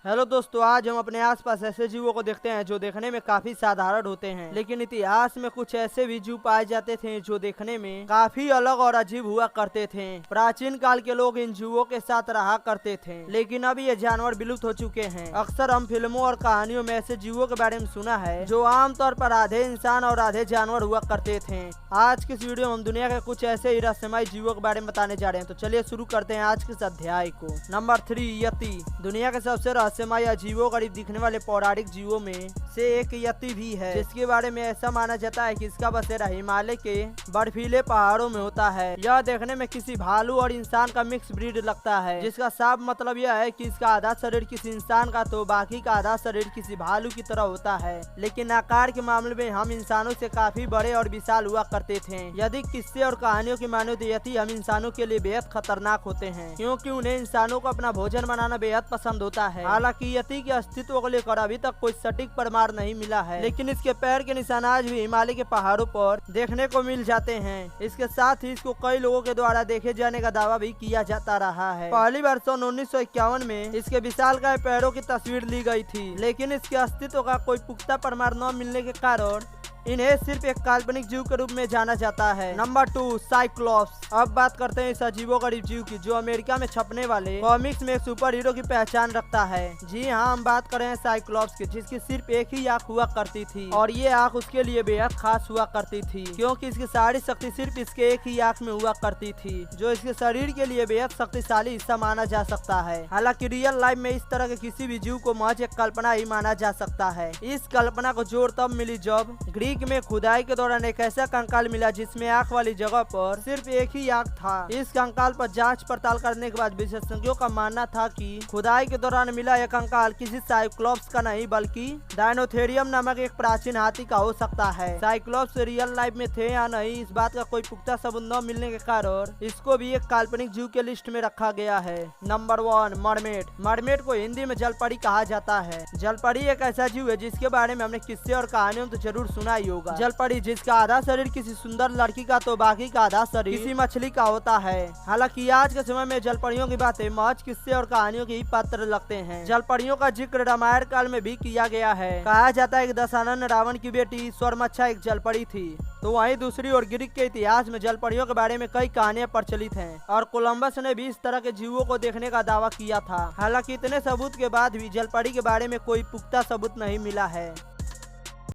Hello दोस्तों, आज हम अपने आसपास ऐसे जीवों को देखते हैं जो देखने में काफी साधारण होते हैं, लेकिन इतिहास में कुछ ऐसे भी जीव पाए जाते थे जो देखने में काफी अलग और अजीब हुआ करते थे। प्राचीन काल के लोग इन जीवों के साथ रहा करते थे, लेकिन अब ये जानवर विलुप्त हो चुके हैं। अक्सर हम फिल्मों और कहानियों में ऐसे जीवों के बारे में सुना है जो आमतौर पर आधे इंसान और आधे जानवर हुआ करते थे। आज की इस वीडियो में हम दुनिया के कुछ ऐसे ही रहस्यमय जीवों के बारे में बताने जा रहे हैं, तो चलिए शुरू करते हैं आज के इस अध्याय को। नंबर 3, यति। दुनिया के सबसे रहस्यमय अजीबो गरीब दिखने वाले पौराणिक जीवों में से एक यति भी है, जिसके बारे में ऐसा माना जाता है कि इसका बसेरा हिमालय के बर्फीले पहाड़ों में होता है। यह देखने में किसी भालू और इंसान का मिक्स ब्रीड लगता है, जिसका साफ मतलब यह है कि इसका आधा शरीर किसी इंसान का तो बाकी का आधा शरीर किसी भालू की तरह होता है। लेकिन आकार के मामले में हम इंसानों से काफी बड़े और विशाल हुआ करते थे। यदि किस्से और कहानियों की मानो तो यति हम इंसानों के लिए बेहद खतरनाक होते हैं, क्योंकि उन्हें इंसानों को अपना भोजन बनाना बेहद पसंद होता है। हालांकि यति के अस्तित्व को लेकर अभी तक कोई सटीक प्रमाण नहीं मिला है, लेकिन इसके पैर के निशान आज भी हिमालय के पहाड़ों पर देखने को मिल जाते हैं। इसके साथ ही इसको कई लोगों के द्वारा देखे जाने का दावा भी किया जाता रहा है। पहली बार सन 1951 में इसके विशालकाय पैरों की तस्वीर ली गई थी, लेकिन इसके अस्तित्व का कोई पुख्ता प्रमाण न मिलने के कारण इन्हें सिर्फ एक काल्पनिक जीव के रूप में जाना जाता है। Number 2, cyclops. अब बात करते हैं इस अजीबोगरीब जीव की जो अमेरिका में छपने वाले कॉमिक्स में एक सुपर हीरो की पहचान रखता है। जी हाँ, हम बात कर रहे हैं साइक्लोप्स की, जिसकी सिर्फ एक ही आंख हुआ करती थी और ये आंख उसके लिए बेहद खास हुआ करती थी, क्योंकि इसकी सारी शक्ति सिर्फ इसके एक ही आंख में हुआ करती थी, जो इसके शरीर के लिए बेहद शक्तिशाली हिस्सा माना जा सकता है। हालांकि रियल लाइफ में इस तरह के किसी भी जीव को महज एक कल्पना ही माना जा सकता है। इस कल्पना को जोर तब मिली जब ग्रीक में खुदाई के दौरान एक ऐसा कंकाल मिला जिसमें आंख वाली जगह पर सिर्फ एक ही आंख था। इस कंकाल पर जांच पड़ताल करने के बाद विशेषज्ञों का मानना था कि खुदाई के दौरान मिला यह कंकाल किसी साइक्लोप्स का नहीं बल्कि डायनोथेरियम नामक एक प्राचीन हाथी का हो सकता है। साइक्लोप्स रियल लाइफ में थे या नहीं, इस बात का कोई पुख्ता सबूत न मिलने के कारण इसको भी एक काल्पनिक जीव के लिस्ट में रखा गया है। Number 1, mermaid. मरमेड को हिंदी में जलपरी कहा जाता है। जलपरी एक ऐसा जीव है जिसके बारे में हमने किस्से और कहानियों में तो जरूर सुना ही होगा। जलपरी जिसका आधा शरीर किसी सुंदर लड़की का तो बाकी का आधा शरीर किसी मछली का होता है। हालांकि आज के समय में जलपरियों की बातें महज किस्से और कहानियों के ही पात्र लगते हैं। जलपरियों का जिक्र रामायण काल में भी किया गया है। कहा जाता है कि दशानन रावण की बेटी स्वर्मच्छा एक जलपरी थी। तो वहीं दूसरी ओर ग्रीक के इतिहास में जलपरियों के बारे में कई कहानियां प्रचलित हैं और कोलंबस ने भी इस तरह के जीवों को देखने का दावा किया था। हालांकि इतने सबूत के बाद भी जलपरी के बारे में कोई पुख्ता सबूत नहीं मिला है।